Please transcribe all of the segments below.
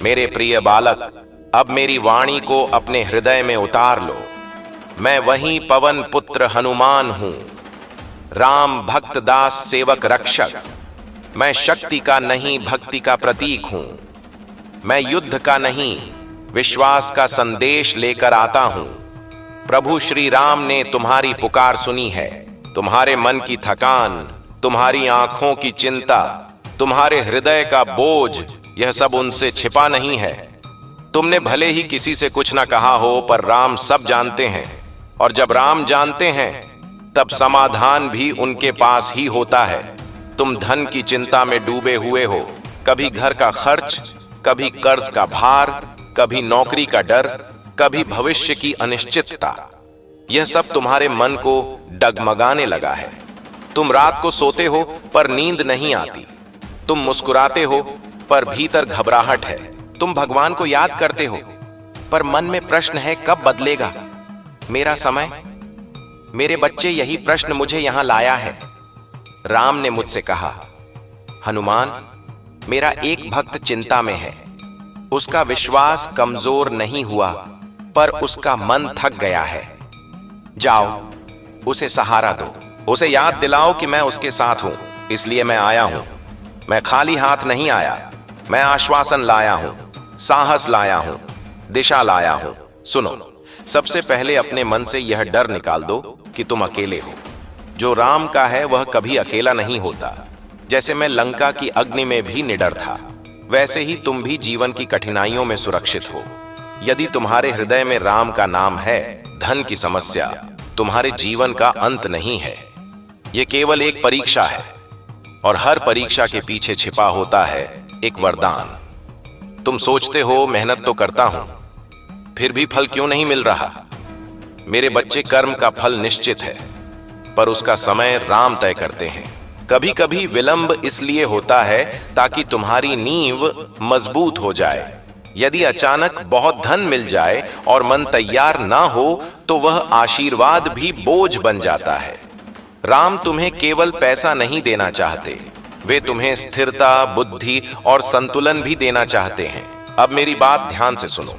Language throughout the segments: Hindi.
मेरे प्रिय बालक, अब मेरी वाणी को अपने हृदय में उतार लो। मैं वही पवन पुत्र हनुमान हूं, राम भक्त दास सेवक रक्षक। मैं शक्ति का नहीं भक्ति का प्रतीक हूं। मैं युद्ध का नहीं विश्वास का संदेश लेकर आता हूं। प्रभु श्री राम ने तुम्हारी पुकार सुनी है। तुम्हारे मन की थकान, तुम्हारी आंखों की चिंता, तुम्हारे हृदय का बोझ, यह सब उनसे छिपा नहीं है। तुमने भले ही किसी से कुछ ना कहा हो, पर राम सब जानते हैं, और जब राम जानते हैं तब समाधान भी उनके पास ही होता है। तुम धन की चिंता में डूबे हुए हो, कभी घर का खर्च, कभी कर्ज का भार, कभी नौकरी का डर, कभी भविष्य की अनिश्चितता। यह सब तुम्हारे मन को डगमगाने लगा है। तुम रात को सोते हो पर नींद नहीं आती। तुम मुस्कुराते हो पर भीतर घबराहट है। तुम भगवान को याद करते हो पर मन में प्रश्न है, कब बदलेगा मेरा समय? मेरे बच्चे, यही प्रश्न मुझे यहां लाया है। राम ने मुझसे कहा, हनुमान, मेरा एक भक्त चिंता में है। उसका विश्वास कमजोर नहीं हुआ, पर उसका मन थक गया है। जाओ, उसे सहारा दो। उसे याद दिलाओ कि मैं उसके साथ हूं। इसलिए मैं आया हूं। मैं खाली हाथ नहीं आया। मैं आश्वासन लाया हूं, साहस लाया हूं, दिशा लाया हूं। सुनो, सबसे पहले अपने मन से यह डर निकाल दो कि तुम अकेले हो। जो राम का है वह कभी अकेला नहीं होता। जैसे मैं लंका की अग्नि में भी निडर था, वैसे ही तुम भी जीवन की कठिनाइयों में सुरक्षित हो। यदि तुम्हारे हृदय में राम का नाम है, धन की समस्या तुम्हारे जीवन का अंत नहीं है। यह केवल एक परीक्षा है, और हर परीक्षा के पीछे छिपा होता है एक वरदान। तुम सोचते हो मेहनत तो करता हूं, फिर भी फल क्यों नहीं मिल रहा? मेरे बच्चे, कर्म का फल निश्चित है, पर उसका समय राम तय करते हैं। कभी कभी विलंब इसलिए होता है ताकि तुम्हारी नींव मजबूत हो जाए। यदि अचानक बहुत धन मिल जाए और मन तैयार ना हो, तो वह आशीर्वाद भी बोझ बन जाता है। राम तुम्हें केवल पैसा नहीं देना चाहते, वे तुम्हें स्थिरता, बुद्धि और संतुलन भी देना चाहते हैं। अब मेरी बात ध्यान से सुनो।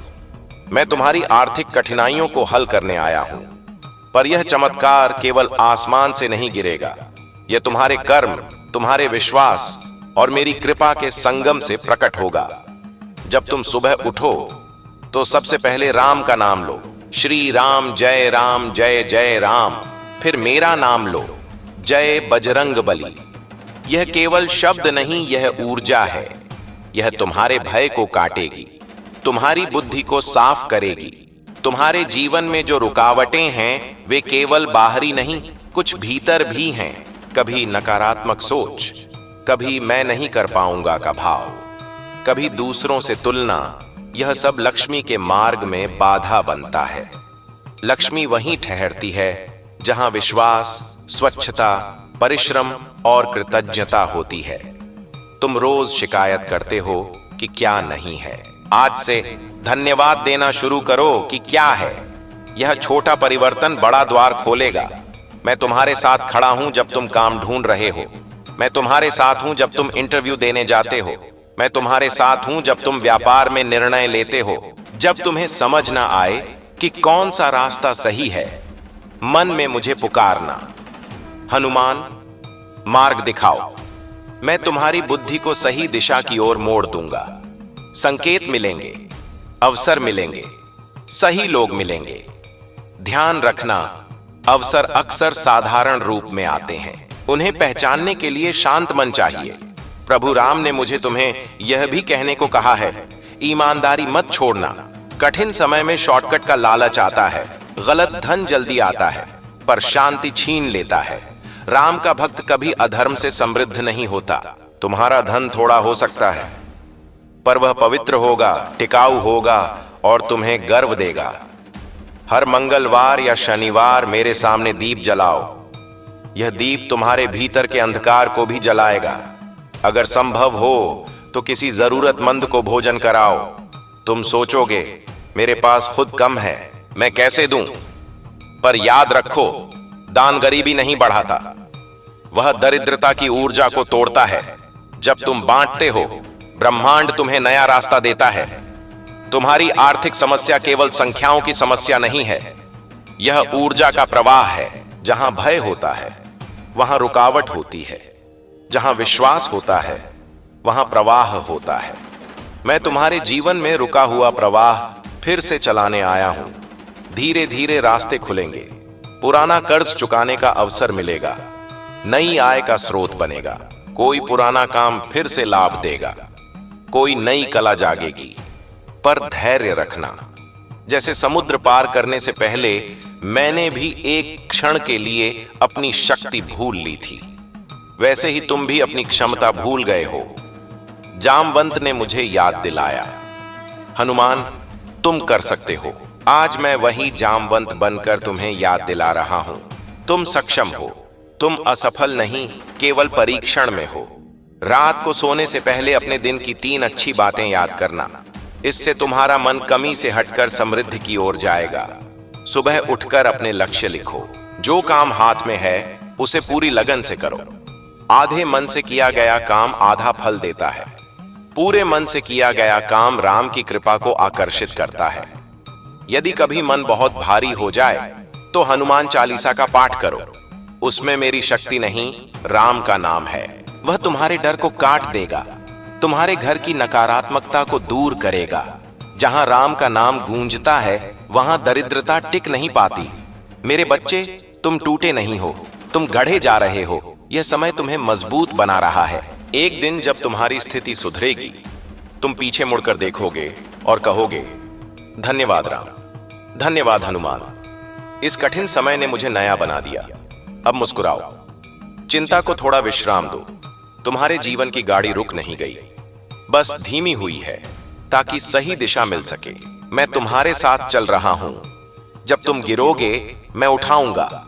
मैं तुम्हारी आर्थिक कठिनाइयों को हल करने आया हूं, पर यह चमत्कार केवल आसमान से नहीं गिरेगा। यह तुम्हारे कर्म, तुम्हारे विश्वास और मेरी कृपा के संगम से प्रकट होगा। जब तुम सुबह उठो तो सबसे पहले राम का नाम लो। श्री राम जय जय राम। फिर मेरा नाम लो, जय बजरंग बली। यह केवल शब्द नहीं, यह ऊर्जा है। यह तुम्हारे भय को काटेगी, तुम्हारी बुद्धि को साफ करेगी। तुम्हारे जीवन में जो रुकावटें हैं, वे केवल बाहरी नहीं, कुछ भीतर भी हैं। कभी नकारात्मक सोच, कभी मैं नहीं कर पाऊंगा का भाव, कभी दूसरों से तुलना, यह सब लक्ष्मी के मार्ग में बाधा बनता है। लक्ष्मी वहीं ठहरती है जहां विश्वास, स्वच्छता, परिश्रम और कृतज्ञता होती है। तुम रोज शिकायत करते हो कि क्या नहीं है। आज से धन्यवाद देना शुरू करो कि क्या है। यह छोटा परिवर्तन बड़ा द्वार खोलेगा। मैं तुम्हारे साथ खड़ा हूं जब तुम काम ढूंढ रहे हो। मैं तुम्हारे साथ हूं जब तुम इंटरव्यू देने जाते हो। मैं तुम्हारे साथ हूं जब तुम व्यापार में निर्णय लेते हो। जब तुम्हें समझ ना आए कि कौन सा रास्ता सही है, मन में मुझे पुकारना, हनुमान मार्ग दिखाओ। मैं तुम्हारी बुद्धि को सही दिशा की ओर मोड़ दूंगा। संकेत मिलेंगे, अवसर मिलेंगे, सही लोग मिलेंगे। ध्यान रखना, अवसर अक्सर साधारण रूप में आते हैं। उन्हें पहचानने के लिए शांत मन चाहिए। प्रभु राम ने मुझे तुम्हें यह भी कहने को कहा है, ईमानदारी मत छोड़ना। कठिन समय में शॉर्टकट का लालच आता है, गलत धन जल्दी आता है, पर शांति छीन लेता है। राम का भक्त कभी अधर्म से समृद्ध नहीं होता। तुम्हारा धन थोड़ा हो सकता है, पर वह पवित्र होगा, टिकाऊ होगा और तुम्हें गर्व देगा। हर मंगलवार या शनिवार मेरे सामने दीप जलाओ। यह दीप तुम्हारे भीतर के अंधकार को भी जलाएगा। अगर संभव हो तो किसी जरूरतमंद को भोजन कराओ। तुम सोचोगे मेरे पास खुद कम है, मैं कैसे दूं? पर याद रखो, दान गरीबी नहीं बढ़ाता, वह दरिद्रता की ऊर्जा को तोड़ता है। जब तुम बांटते हो, ब्रह्मांड तुम्हें नया रास्ता देता है। तुम्हारी आर्थिक समस्या केवल संख्याओं की समस्या नहीं है, यह ऊर्जा का प्रवाह है। जहां भय होता है वहां रुकावट होती है, जहां विश्वास होता है वहां प्रवाह होता है। मैं तुम्हारे जीवन में रुका हुआ प्रवाह फिर से चलाने आया हूं। धीरे धीरे रास्ते खुलेंगे, पुराना कर्ज चुकाने का अवसर मिलेगा, नई आय का स्रोत बनेगा, कोई पुराना काम फिर से लाभ देगा, कोई नई कला जागेगी। पर धैर्य रखना। जैसे समुद्र पार करने से पहले मैंने भी एक क्षण के लिए अपनी शक्ति भूल ली थी, वैसे ही तुम भी अपनी क्षमता भूल गए हो। जामवंत ने मुझे याद दिलाया, हनुमान तुम कर सकते हो। आज मैं वही जामवंत बनकर तुम्हें याद दिला रहा हूं। तुम सक्षम हो, तुम असफल नहीं, केवल परीक्षण में हो। रात को सोने से पहले अपने दिन की 3 अच्छी बातें याद करना। इससे तुम्हारा मन कमी से हटकर समृद्धि की ओर जाएगा। सुबह उठकर अपने लक्ष्य लिखो। जो काम हाथ में है उसे पूरी लगन से करो। आधे मन से किया गया काम आधा फल देता है। पूरे मन से किया गया काम राम की कृपा को आकर्षित करता है। यदि कभी मन बहुत भारी हो जाए तो हनुमान चालीसा का पाठ करो। उसमें मेरी शक्ति नहीं, राम का नाम है। वह तुम्हारे डर को काट देगा, तुम्हारे घर की नकारात्मकता को दूर करेगा। जहां राम का नाम गूंजता है वहां दरिद्रता टिक नहीं पाती। मेरे बच्चे, तुम टूटे नहीं हो, तुम गढ़े जा रहे हो। यह समय तुम्हें मजबूत बना रहा है। एक दिन जब तुम्हारी स्थिति सुधरेगी, तुम पीछे मुड़कर देखोगे और कहोगे, धन्यवाद राम, धन्यवाद हनुमान। इस कठिन समय ने मुझे नया बना दिया। अब मुस्कुराओ, चिंता को थोड़ा विश्राम दो। तुम्हारे जीवन की गाड़ी रुक नहीं गई, बस धीमी हुई है ताकि सही दिशा मिल सके। मैं तुम्हारे साथ चल रहा हूं। जब तुम गिरोगे मैं उठाऊंगा,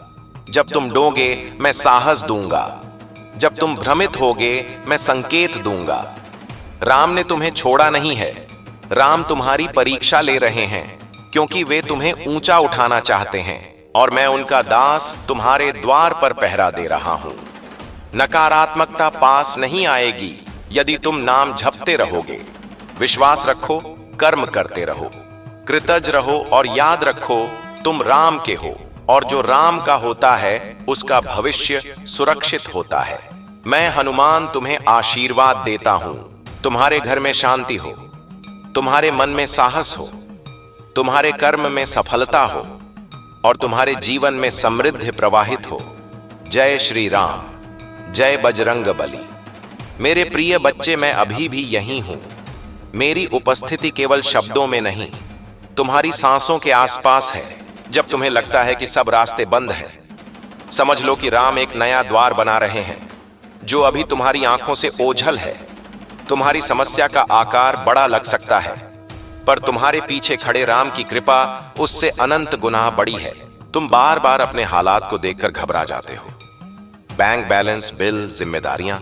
जब तुम डोगे मैं साहस दूंगा, जब तुम भ्रमित होगे मैं संकेत दूंगा। राम ने तुम्हें छोड़ा नहीं है। राम तुम्हारी परीक्षा ले रहे हैं क्योंकि वे तुम्हें ऊंचा उठाना चाहते हैं, और मैं उनका दास तुम्हारे द्वार पर पहरा दे रहा हूं। नकारात्मकता पास नहीं आएगी यदि तुम नाम जपते रहोगे। विश्वास रखो, कर्म करते रहो, कृतज्ञ रहो और याद रखो तुम राम के हो, और जो राम का होता है उसका भविष्य सुरक्षित होता है। मैं हनुमान तुम्हें आशीर्वाद देता हूं। तुम्हारे घर में शांति हो, तुम्हारे मन में साहस हो, तुम्हारे कर्म में सफलता हो और तुम्हारे जीवन में समृद्धि प्रवाहित हो। जय श्री राम, जय बजरंग बली। मेरे प्रिय बच्चे, मैं अभी भी यहीं हूं। मेरी उपस्थिति केवल शब्दों में नहीं, तुम्हारी सांसों के आसपास है। जब तुम्हें लगता है कि सब रास्ते बंद हैं, समझ लो कि राम एक नया द्वार बना रहे हैं जो अभी तुम्हारी आंखों से ओझल है। तुम्हारी समस्या का आकार बड़ा लग सकता है, पर तुम्हारे पीछे खड़े राम की कृपा उससे अनंत गुना बड़ी है। तुम बार बार अपने हालात को देखकर घबरा जाते हो। बैंक बैलेंस, बिल, जिम्मेदारियां,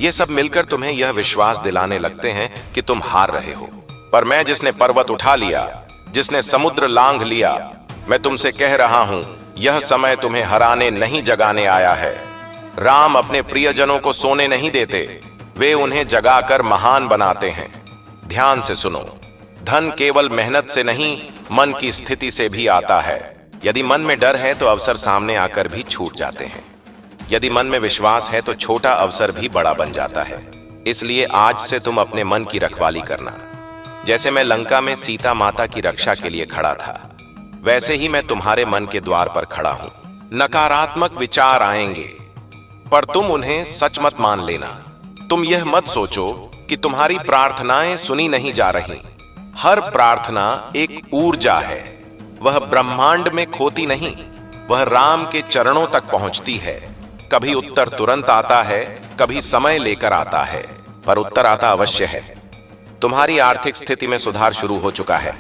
ये सब मिलकर तुम्हें यह विश्वास दिलाने लगते हैं कि तुम हार रहे हो। पर मैं, जिसने पर्वत उठा लिया, जिसने समुद्र लांघ लिया, मैं तुमसे कह रहा हूं, यह समय तुम्हें हराने नहीं जगाने आया है। राम अपने प्रियजनों को सोने नहीं देते, वे उन्हें जगाकर महान बनाते हैं। ध्यान से सुनो, धन केवल मेहनत से नहीं, मन की स्थिति से भी आता है। यदि मन में डर है तो अवसर सामने आकर भी छूट जाते हैं। यदि मन में विश्वास है तो छोटा अवसर भी बड़ा बन जाता है। इसलिए आज से तुम अपने मन की रखवाली करना। जैसे मैं लंका में सीता माता की रक्षा के लिए खड़ा था, वैसे ही मैं तुम्हारे मन के द्वार पर खड़ा हूं। नकारात्मक विचार आएंगे, पर तुम उन्हें सच मत मान लेना। तुम यह मत सोचो कि तुम्हारी प्रार्थनाएं सुनी नहीं जा रही। हर प्रार्थना एक ऊर्जा है, वह ब्रह्मांड में खोती नहीं, वह राम के चरणों तक पहुंचती है। कभी उत्तर तुरंत आता है, कभी समय लेकर आता है, पर उत्तर आता अवश्य है। तुम्हारी आर्थिक स्थिति में सुधार शुरू हो चुका है,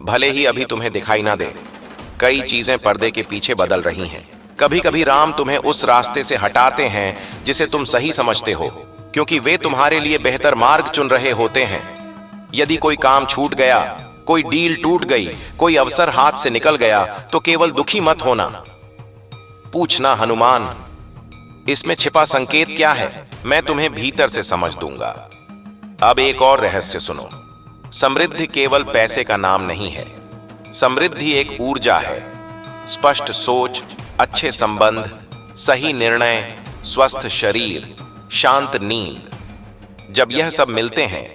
भले ही अभी तुम्हें दिखाई ना दे। कई चीजें पर्दे के पीछे बदल रही हैं। कभी कभी राम तुम्हें उस रास्ते से हटाते हैं जिसे तुम सही समझते हो, क्योंकि वे तुम्हारे लिए बेहतर मार्ग चुन रहे होते हैं। यदि कोई काम छूट गया, कोई डील टूट गई, कोई अवसर हाथ से निकल गया, तो केवल दुखी मत होना। पूछना, हनुमान इसमें छिपा संकेत क्या है? मैं तुम्हें भीतर से समझ दूंगा। अब एक और रहस्य सुनो। समृद्धि केवल पैसे का नाम नहीं है। समृद्धि एक ऊर्जा है। स्पष्ट सोच, अच्छे संबंध, सही निर्णय, स्वस्थ शरीर, शांत नींद। जब यह सब मिलते हैं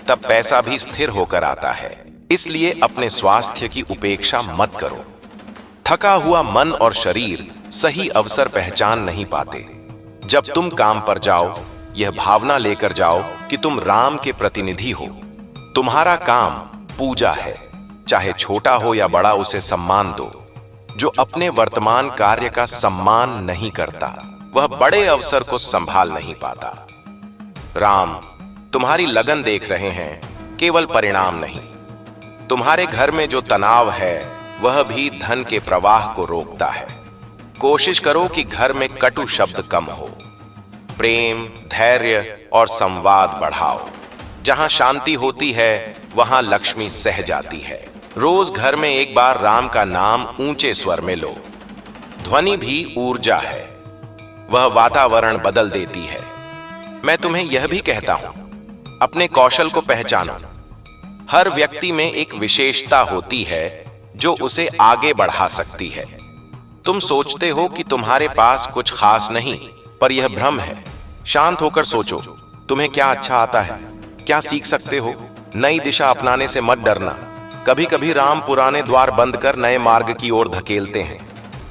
तब पैसा भी स्थिर होकर आता है। इसलिए अपने स्वास्थ्य की उपेक्षा मत करो। थका हुआ मन और शरीर सही अवसर पहचान नहीं पाते। जब तुम काम पर जाओ, यह भावना लेकर जाओ कि तुम राम के प्रतिनिधि हो। तुम्हारा काम पूजा है, चाहे छोटा हो या बड़ा, उसे सम्मान दो। जो अपने वर्तमान कार्य का सम्मान नहीं करता, वह बड़े अवसर को संभाल नहीं पाता। राम तुम्हारी लगन देख रहे हैं, केवल परिणाम नहीं। तुम्हारे घर में जो तनाव है वह भी धन के प्रवाह को रोकता है। कोशिश करो कि घर में कटु शब्द कम हो। प्रेम, धैर्य और संवाद बढ़ाओ। जहां शांति होती है वहां लक्ष्मी सह जाती है। रोज घर में एक बार राम का नाम ऊंचे स्वर में लो। ध्वनि भी ऊर्जा है, वह वातावरण बदल देती है। मैं तुम्हें यह भी कहता हूं, अपने कौशल को पहचानो। हर व्यक्ति में एक विशेषता होती है जो उसे आगे बढ़ा सकती है। तुम सोचते हो कि तुम्हारे पास कुछ खास नहीं, पर यह भ्रम है। शांत होकर सोचो, तुम्हें क्या अच्छा आता है, क्या सीख सकते हो। नई दिशा अपनाने से मत डरना। कभी कभी राम पुराने द्वार बंद कर नए मार्ग की ओर धकेलते हैं।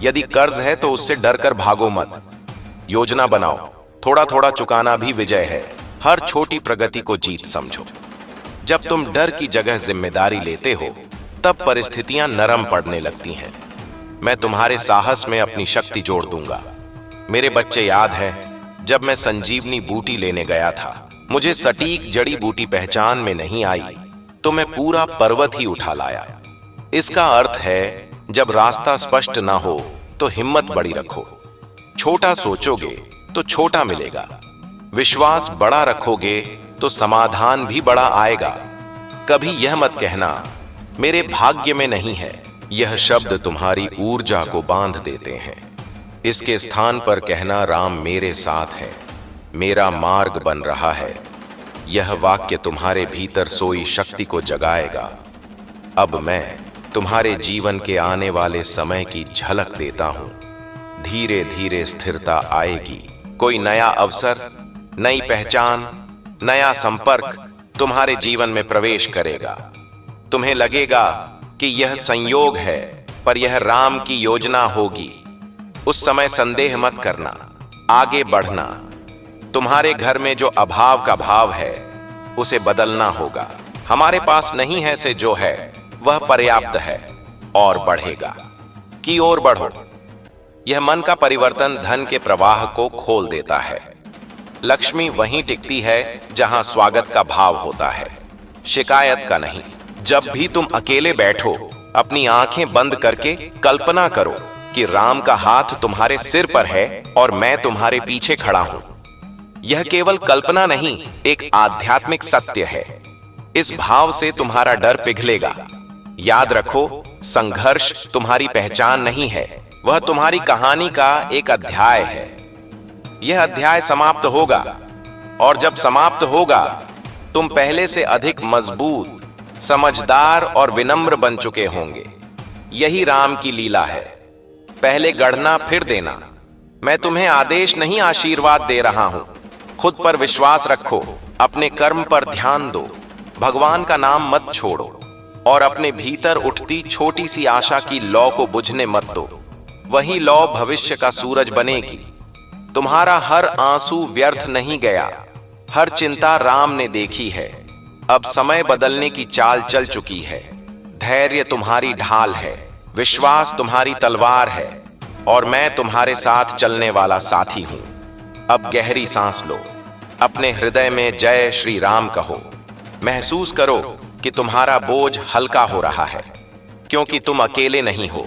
यदि कर्ज है तो उससे डरकर भागो मत। योजना बनाओ, थोड़ा थोड़ा चुकाना भी विजय है। हर छोटी प्रगति को जीत समझो। जब तुम डर की जगह जिम्मेदारी लेते हो, तब परिस्थितियां नरम पड़ने लगती हैं। मैं तुम्हारे साहस में अपनी शक्ति जोड़ दूंगा। मेरे बच्चे, याद है जब मैं संजीवनी बूटी लेने गया था, मुझे सटीक जड़ी बूटी पहचान में नहीं आई तो मैं पूरा पर्वत ही उठा लाया। इसका अर्थ है, जब रास्ता स्पष्ट ना हो तो हिम्मत बड़ी रखो। छोटा सोचोगे तो छोटा मिलेगा। विश्वास बड़ा रखोगे तो समाधान भी बड़ा आएगा। कभी यह मत कहना, मेरे भाग्य में नहीं है। यह शब्द तुम्हारी ऊर्जा को बांध देते हैं। इसके स्थान पर कहना, राम मेरे साथ है, मेरा मार्ग बन रहा है। यह वाक्य तुम्हारे भीतर सोई शक्ति को जगाएगा। अब मैं तुम्हारे जीवन के आने वाले समय की झलक देता हूं। धीरे धीरे स्थिरता आएगी। कोई नया अवसर, नई पहचान, नया संपर्क तुम्हारे जीवन में प्रवेश करेगा। तुम्हें लगेगा कि यह संयोग है, पर यह राम की योजना होगी। उस समय संदेह मत करना, आगे बढ़ना। तुम्हारे घर में जो अभाव का भाव है उसे बदलना होगा। हमारे पास नहीं है से जो है वह पर्याप्त है और बढ़ेगा। की ओर बढ़ो। यह मन का परिवर्तन धन के प्रवाह को खोल देता है। लक्ष्मी वहीं टिकती है जहां स्वागत का भाव होता है, शिकायत का नहीं। जब भी तुम अकेले बैठो, अपनी आंखें बंद करके कल्पना करो कि राम का हाथ तुम्हारे सिर पर है और मैं तुम्हारे पीछे खड़ा हूं। यह केवल कल्पना नहीं, एक आध्यात्मिक सत्य है। इस भाव से तुम्हारा डर पिघलेगा। याद रखो, संघर्ष तुम्हारी पहचान नहीं है, वह तुम्हारी कहानी का एक अध्याय है। यह अध्याय समाप्त होगा, और जब समाप्त होगा तुम पहले से अधिक मजबूत, समझदार और विनम्र बन चुके होंगे। यही राम की लीला है। पहले गढ़ना फिर देना। मैं तुम्हें आदेश नहीं, आशीर्वाद दे रहा हूं। खुद पर विश्वास रखो, अपने कर्म पर ध्यान दो, भगवान का नाम मत छोड़ो, और अपने भीतर उठती छोटी सी आशा की लौ को बुझने मत दो। वही लौ भविष्य का सूरज बनेगी। तुम्हारा हर आंसू व्यर्थ नहीं गया। हर चिंता राम ने देखी है। अब समय बदलने की चाल चल चुकी है। धैर्य तुम्हारी ढाल है, विश्वास तुम्हारी तलवार है, और मैं तुम्हारे साथ चलने वाला साथी हूं। अब गहरी सांस लो, अपने हृदय में जय श्री राम कहो। महसूस करो कि तुम्हारा बोझ हल्का हो रहा है, क्योंकि तुम अकेले नहीं हो।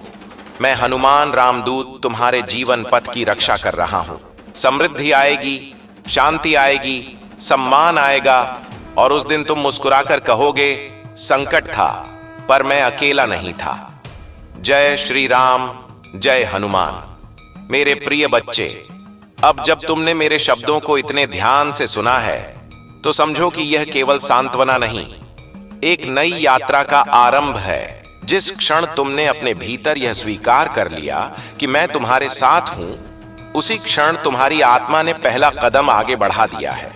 मैं हनुमान रामदूत तुम्हारे जीवन पथ की रक्षा कर रहा हूं। समृद्धि आएगी, शांति आएगी, सम्मान आएगा, और उस दिन तुम मुस्कुराकर कहोगे, संकट था पर मैं अकेला नहीं था। जय श्री राम, जय हनुमान। मेरे प्रिय बच्चे, अब जब तुमने मेरे शब्दों को इतने ध्यान से सुना है, तो समझो कि यह केवल सांत्वना नहीं, एक नई यात्रा का आरंभ है। जिस क्षण तुमने अपने भीतर यह स्वीकार कर लिया कि मैं तुम्हारे साथ हूं, उसी क्षण तुम्हारी आत्मा ने पहला कदम आगे बढ़ा दिया है।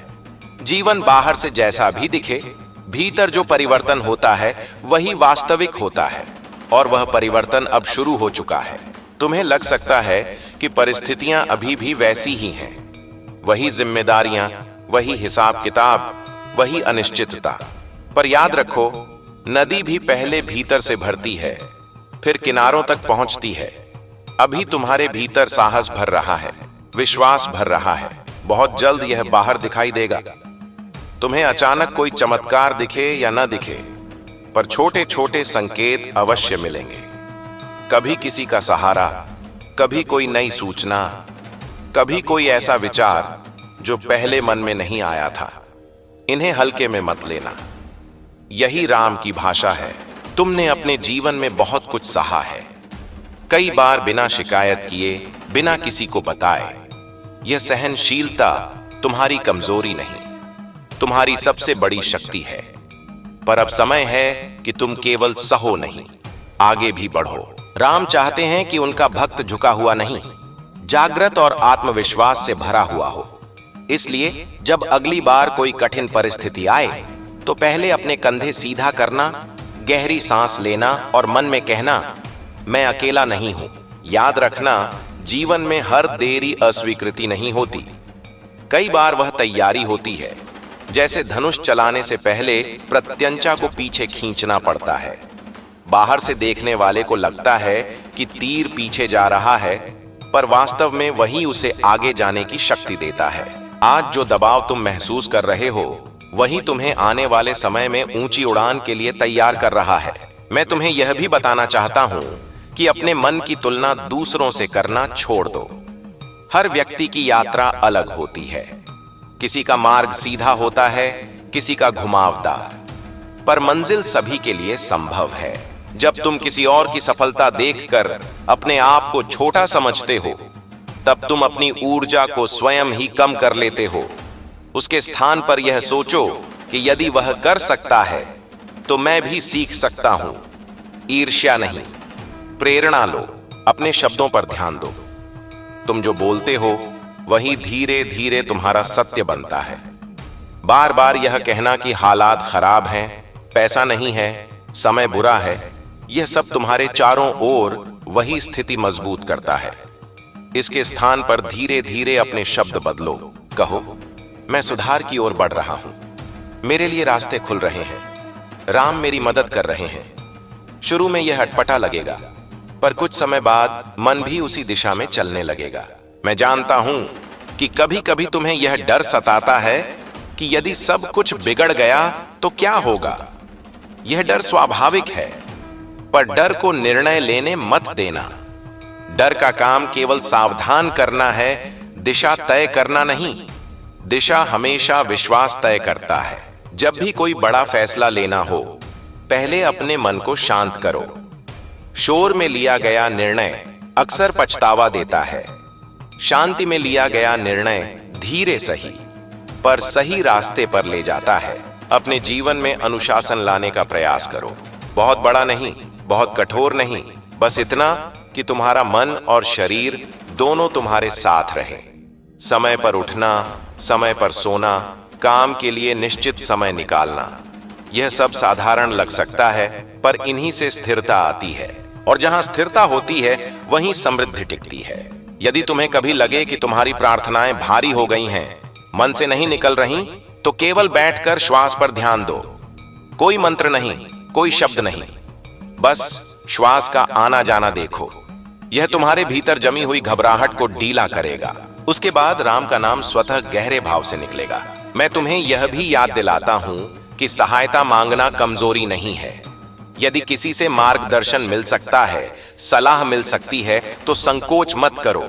जीवन बाहर से जैसा भी दिखे, भीतर जो परिवर्तन होता है वही वास्तविक होता है, और वह परिवर्तन अब शुरू हो चुका है। तुम्हें लग सकता है कि परिस्थितियां अभी भी वैसी ही हैं, वही जिम्मेदारियां, वही हिसाब किताब, वही अनिश्चितता। पर याद रखो, नदी भी पहले भीतर से भरती है, फिर किनारों तक पहुंचती है। अभी तुम्हारे भीतर साहस भर रहा है, विश्वास भर रहा है। बहुत जल्द यह बाहर दिखाई देगा। तुम्हें अचानक कोई चमत्कार दिखे या न दिखे, पर छोटे छोटे संकेत अवश्य मिलेंगे। कभी किसी का सहारा, कभी कोई नई सूचना, कभी कोई ऐसा विचार जो पहले मन में नहीं आया था। इन्हें हल्के में मत लेना। यही राम की भाषा है। तुमने अपने जीवन में बहुत कुछ सहा है, कई बार बिना शिकायत किए, बिना किसी को बताए। यह सहनशीलता तुम्हारी कमजोरी नहीं, तुम्हारी सबसे बड़ी शक्ति है। पर अब समय है कि तुम केवल सहो नहीं, आगे भी बढ़ो। राम चाहते हैं कि उनका भक्त झुका हुआ नहीं, जागृत और आत्मविश्वास से भरा हुआ हो। इसलिए जब अगली बार कोई कठिन परिस्थिति आए, तो पहले अपने कंधे सीधा करना, गहरी सांस लेना और मन में कहना, मैं अकेला नहीं हूं। याद रखना, जीवन में हर देरी अस्वीकृति नहीं होती, कई बार वह तैयारी होती है। जैसे धनुष चलाने से पहले प्रत्यंचा को पीछे खींचना पड़ता है। बाहर से देखने वाले को लगता है कि तीर पीछे जा रहा है, पर वास्तव में वही उसे आगे जाने की शक्ति देता है। आज जो दबाव तुम महसूस कर रहे हो, वही तुम्हें आने वाले समय में ऊंची उड़ान के लिए तैयार कर रहा है। मैं तुम्हें यह भी बताना चाहता हूं कि अपने मन की तुलना दूसरों से करना छोड़ दो। हर व्यक्ति की यात्रा अलग होती है। किसी का मार्ग सीधा होता है, किसी का घुमावदार, पर मंजिल सभी के लिए संभव है। जब तुम किसी और की सफलता देखकर अपने आप को छोटा समझते हो, तब तुम अपनी ऊर्जा को स्वयं ही कम कर लेते हो। उसके स्थान पर यह सोचो कि यदि वह कर सकता है तो मैं भी सीख सकता हूं। ईर्ष्या नहीं, प्रेरणा लो। अपने शब्दों पर ध्यान दो। तुम जो बोलते हो वही धीरे धीरे तुम्हारा सत्य बनता है। बार बार यह कहना कि हालात खराब हैं, पैसा नहीं है, समय बुरा है, यह सब तुम्हारे चारों ओर वही स्थिति मजबूत करता है। इसके स्थान पर धीरे धीरे अपने शब्द बदलो। कहो, मैं सुधार की ओर बढ़ रहा हूं, मेरे लिए रास्ते खुल रहे हैं, राम मेरी मदद कर रहे हैं। शुरू में यह अटपटा लगेगा, पर कुछ समय बाद मन भी उसी दिशा में चलने लगेगा। मैं जानता हूं कि कभी कभी तुम्हें यह डर सताता है कि यदि सब कुछ बिगड़ गया तो क्या होगा। यह डर स्वाभाविक है, पर डर को निर्णय लेने मत देना। डर का काम केवल सावधान करना है, दिशा तय करना नहीं। दिशा हमेशा विश्वास तय करता है। जब भी कोई बड़ा फैसला लेना हो, पहले अपने मन को शांत करो। शोर में लिया गया निर्णय अक्सर पछतावा देता है। शांति में लिया गया निर्णय धीरे सही पर सही रास्ते पर ले जाता है। अपने जीवन में अनुशासन लाने का प्रयास करो। बहुत बड़ा नहीं, बहुत कठोर नहीं, बस इतना कि तुम्हारा मन और शरीर दोनों तुम्हारे साथ रहे। समय पर उठना, समय पर सोना, काम के लिए निश्चित समय निकालना, यह सब साधारण लग सकता है, पर इन्हीं से स्थिरता आती है। और जहां स्थिरता होती है वहीं समृद्धि टिकती है। यदि तुम्हें कभी लगे कि तुम्हारी प्रार्थनाएं भारी हो गई हैं, मन से नहीं निकल रही, तो केवल बैठकर श्वास पर ध्यान दो। कोई मंत्र नहीं, कोई शब्द नहीं, बस श्वास का आना जाना देखो। यह तुम्हारे भीतर जमी हुई घबराहट को ढीला करेगा। उसके बाद राम का नाम स्वतः गहरे भाव से निकलेगा। मैं तुम्हें यह भी याद दिलाता हूं कि सहायता मांगना कमजोरी नहीं है। यदि किसी से मार्गदर्शन मिल सकता है, सलाह मिल सकती है, तो संकोच मत करो।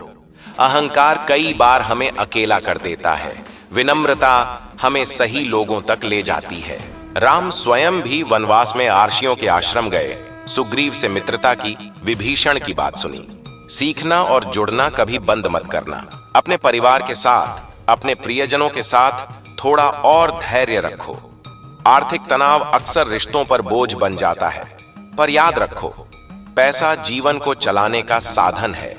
अहंकार कई बार हमें अकेला कर देता है, विनम्रता हमें सही लोगों तक ले जाती है। राम स्वयं भी वनवास में आर्षियों के आश्रम गए, सुग्रीव से मित्रता की, विभीषण की बात सुनी। सीखना और जुड़ना कभी बंद मत करना। अपने परिवार के साथ, अपने प्रियजनों के साथ थोड़ा और धैर्य रखो। आर्थिक तनाव अक्सर रिश्तों पर बोझ बन जाता है, पर याद रखो, पैसा जीवन को चलाने का साधन है,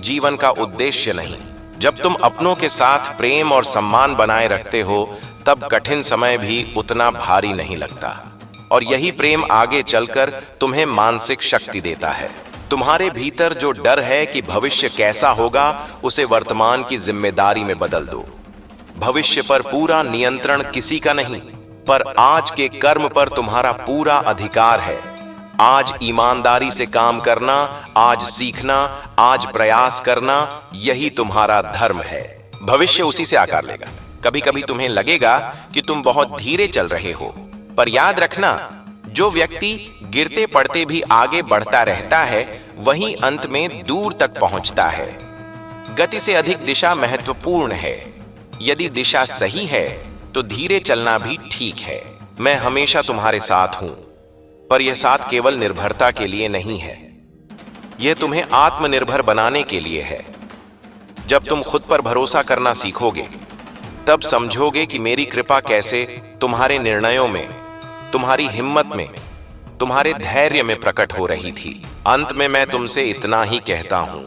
जीवन का उद्देश्य नहीं। जब तुम अपनों के साथ प्रेम और सम्मान बनाए रखते हो, तब कठिन समय भी उतना भारी नहीं लगता। और यही प्रेम आगे चलकर तुम्हें मानसिक शक्ति देता है। तुम्हारे भीतर जो डर है कि भविष्य कैसा होगा, उसे वर्तमान की जिम्मेदारी में बदल दो। भविष्य पर पूरा नियंत्रण किसी का नहीं, पर आज के कर्म पर तुम्हारा पूरा अधिकार है। आज ईमानदारी से काम करना, आज सीखना, आज प्रयास करना, यही तुम्हारा धर्म है। भविष्य उसी से आकार लेगा। कभी कभी तुम्हें लगेगा कि तुम बहुत धीरे चल रहे हो, पर याद रखना, जो व्यक्ति गिरते पड़ते भी आगे बढ़ता रहता है, वही अंत में दूर तक पहुंचता है। गति से अधिक दिशा महत्वपूर्ण है। यदि दिशा सही है तो धीरे चलना भी ठीक है। मैं हमेशा तुम्हारे साथ हूं, पर यह साथ केवल निर्भरता के लिए नहीं है, यह तुम्हें आत्मनिर्भर बनाने के लिए है। जब तुम खुद पर भरोसा करना सीखोगे, तब समझोगे कि मेरी कृपा कैसे तुम्हारे निर्णयों में, तुम्हारी हिम्मत में, तुम्हारे धैर्य में प्रकट हो रही थी। अंत में मैं तुमसे इतना ही कहता हूं,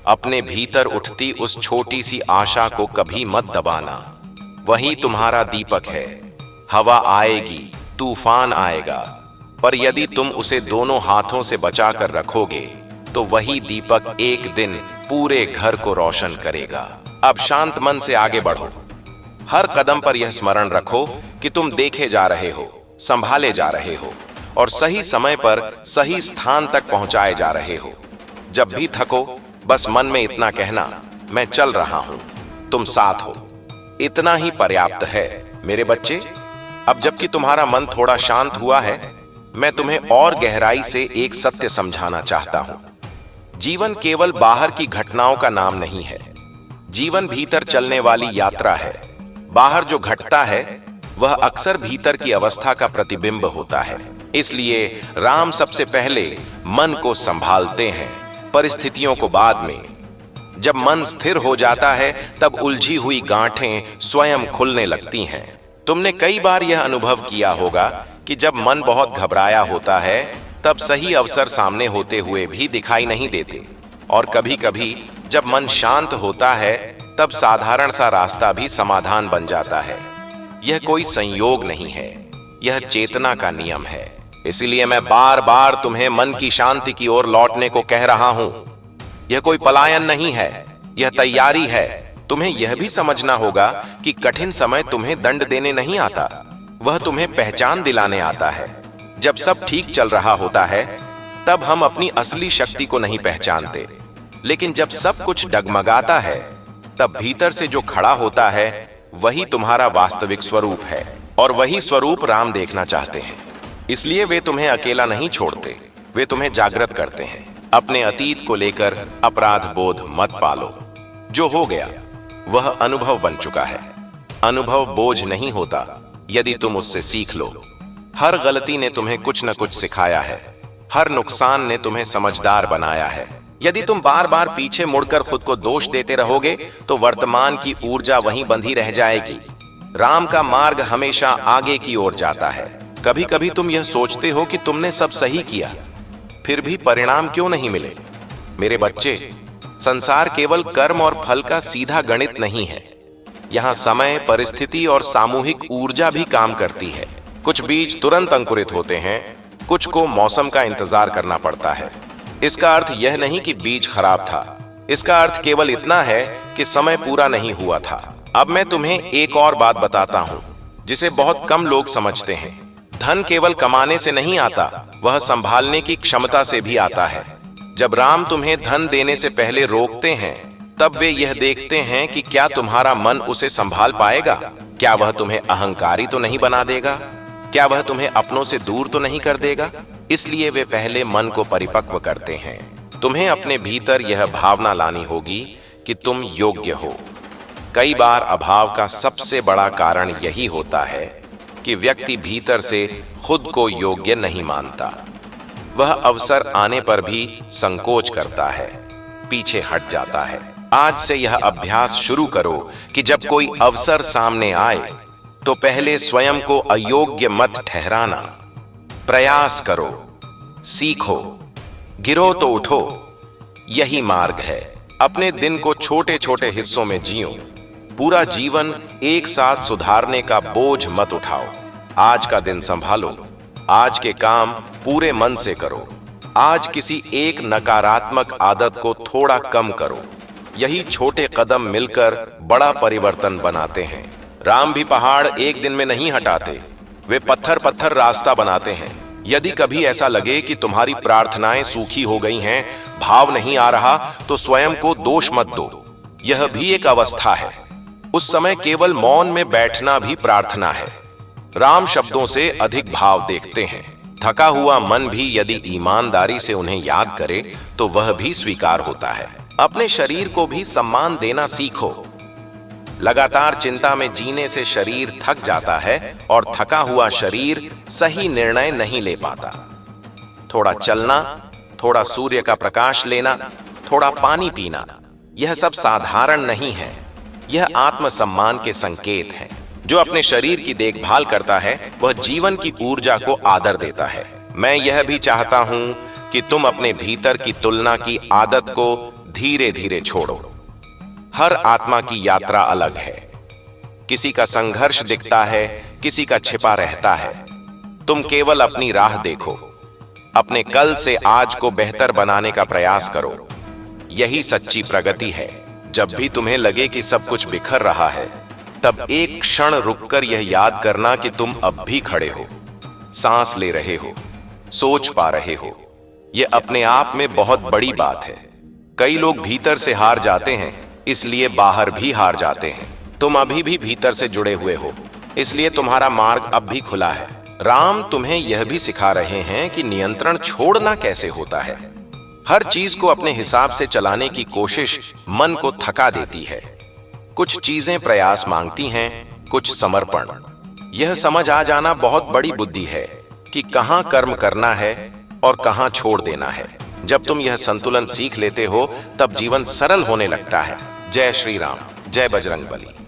अपने भीतर उठती उस छोटी सी आशा को कभी मत दबाना। वही तुम्हारा दीपक है। हवा आएगी, तूफान आएगा, पर यदि तुम उसे दोनों हाथों से बचाकर रखोगे, तो वही दीपक एक दिन पूरे घर को रोशन करेगा। अब शांत मन से आगे बढ़ो। हर कदम पर यह स्मरण रखो कि तुम देखे जा रहे हो, संभाले जा रहे हो और सही समय पर सही स्थान तक पहुंचाए जा रहे हो। जब भी थको, बस मन में इतना कहना, मैं चल रहा हूं, तुम साथ हो। इतना ही पर्याप्त है मेरे बच्चे। अब जबकि तुम्हारा मन थोड़ा शांत हुआ है, मैं तुम्हें और गहराई से एक सत्य समझाना चाहता हूं। जीवन केवल बाहर की घटनाओं का नाम नहीं है, जीवन भीतर चलने वाली यात्रा है। बाहर जो घटता है, वह अक्सर भीतर की अवस्था का प्रतिबिंब होता है। इसलिए राम सबसे पहले मन को संभालते हैं, परिस्थितियों को बाद में। जब मन स्थिर हो जाता है, तब उलझी हुई गांठें स्वयं खुलने लगती हैं। तुमने कई बार यह अनुभव किया होगा कि जब मन बहुत घबराया होता है, तब सही अवसर सामने होते हुए भी दिखाई नहीं देते। और कभी कभी जब मन शांत होता है, तब साधारण सा रास्ता भी समाधान बन जाता है। यह कोई संयोग नहीं है, यह चेतना का नियम है। इसीलिए मैं बार बार तुम्हें मन की शांति की ओर लौटने को कह रहा हूं। यह कोई पलायन नहीं है, यह तैयारी है। तुम्हें यह भी समझना होगा कि कठिन समय तुम्हें दंड देने नहीं आता, वह तुम्हें पहचान दिलाने आता है। जब सब ठीक चल रहा होता है, तब हम अपनी असली शक्ति को नहीं पहचानते, लेकिन जब सब कुछ डगमगाता है, तब भीतर से जो खड़ा होता है, वही तुम्हारा वास्तविक स्वरूप है। और वही स्वरूप राम देखना चाहते हैं। इसलिए वे तुम्हें अकेला नहीं छोड़ते, वे तुम्हें जागृत करते हैं। अपने अतीत को लेकर अपराध बोध मत पालो। जो हो गया वह अनुभव बन चुका है। अनुभव बोझ नहीं होता यदि तुम उससे सीख लो। हर गलती ने तुम्हें कुछ न कुछ सिखाया है, हर नुकसान ने तुम्हें समझदार बनाया है। यदि तुम बार बार पीछे मुड़कर खुद को दोष देते रहोगे, तो वर्तमान की ऊर्जा वहीं बंधी रह जाएगी। राम का मार्ग हमेशा आगे की ओर जाता है। कभी कभी तुम यह सोचते हो कि तुमने सब सही किया, फिर भी परिणाम क्यों नहीं मिले? मेरे बच्चे, संसार केवल कर्म और फल का सीधा गणित नहीं है। यहाँ समय, परिस्थिति और सामूहिक ऊर्जा भी काम करती है। कुछ बीज तुरंत अंकुरित होते हैं, कुछ को मौसम का इंतजार करना पड़ता है। इसका अर्थ यह नहीं कि बीज खराब था, इसका अर्थ केवल इतना है कि समय पूरा नहीं हुआ था। अब मैं तुम्हें एक और बात बताता हूं, जिसे बहुत कम लोग समझते हैं। धन केवल कमाने से नहीं आता, वह संभालने की क्षमता से भी आता है। जब राम तुम्हें धन देने से पहले रोकते हैं, तब वे यह देखते हैं कि क्या तुम्हारा मन उसे संभाल पाएगा। क्या वह तुम्हें अहंकारी तो नहीं बना देगा? क्या वह तुम्हें अपनों से दूर तो नहीं कर देगा? इसलिए वे पहले मन को परिपक्व करते हैं। तुम्हें अपने भीतर यह भावना लानी होगी कि तुम योग्य हो। कई बार अभाव का सबसे बड़ा कारण यही होता है कि व्यक्ति भीतर से खुद को योग्य नहीं मानता। वह अवसर आने पर भी संकोच करता है, पीछे हट जाता है। आज से यह अभ्यास शुरू करो कि जब कोई अवसर सामने आए, तो पहले स्वयं को अयोग्य मत ठहराना। प्रयास करो, सीखो, गिरो तो उठो, यही मार्ग है। अपने दिन को छोटे छोटे हिस्सों में जियो। पूरा जीवन एक साथ सुधारने का बोझ मत उठाओ। आज का दिन संभालो, आज के काम पूरे मन से करो। आज किसी एक नकारात्मक आदत को थोड़ा कम करो। यही छोटे कदम मिलकर बड़ा परिवर्तन बनाते हैं। राम भी पहाड़ एक दिन में नहीं हटाते, वे पत्थर पत्थर रास्ता बनाते हैं। यदि कभी ऐसा लगे कि तुम्हारी प्रार्थनाएं सूखी हो गई हैं, भाव नहीं आ रहा, तो स्वयं को दोष मत दो। यह भी एक अवस्था है। उस समय केवल मौन में बैठना भी प्रार्थना है। राम शब्दों से अधिक भाव देखते हैं। थका हुआ मन भी यदि ईमानदारी से उन्हें याद करे तो वह भी स्वीकार होता है। अपने शरीर को भी सम्मान देना सीखो। लगातार चिंता में जीने से शरीर थक जाता है और थका हुआ शरीर सही निर्णय नहीं ले पाता। थोड़ा चलना, थोड़ा सूर्य का प्रकाश लेना, थोड़ा पानी पीना, यह सब साधारण नहीं है। यह आत्मसम्मान के संकेत हैं। जो अपने शरीर की देखभाल करता है वह जीवन की ऊर्जा को आदर देता है। मैं यह भी चाहता हूं कि तुम अपने भीतर की तुलना की आदत को धीरे धीरे छोड़ो। हर आत्मा की यात्रा अलग है। किसी का संघर्ष दिखता है, किसी का छिपा रहता है। तुम केवल अपनी राह देखो। अपने कल से आज को बेहतर बनाने का प्रयास करो। यही सच्ची प्रगति है। जब भी तुम्हें लगे कि सब कुछ बिखर रहा है, तब एक क्षण रुककर यह याद करना कि तुम अब भी खड़े हो, सांस ले रहे हो, सोच पा रहे हो। यह अपने आप में बहुत बड़ी बात है। कई लोग भीतर से हार जाते हैं, इसलिए बाहर भी हार जाते हैं। तुम अभी भी भीतर से जुड़े हुए हो, इसलिए तुम्हारा मार्ग अब भी खुला है। राम तुम्हें यह भी सिखा रहे हैं कि नियंत्रण छोड़ना कैसे होता है। हर चीज को अपने हिसाब से चलाने की कोशिश मन को थका देती है। कुछ चीजें प्रयास मांगती हैं, कुछ समर्पण। यह समझ आ जाना बहुत बड़ी बुद्धि है कि कहां कर्म करना है और कहां छोड़ देना है। जब तुम यह संतुलन सीख लेते हो, तब जीवन सरल होने लगता है। जय श्री राम, जय बजरंगबली।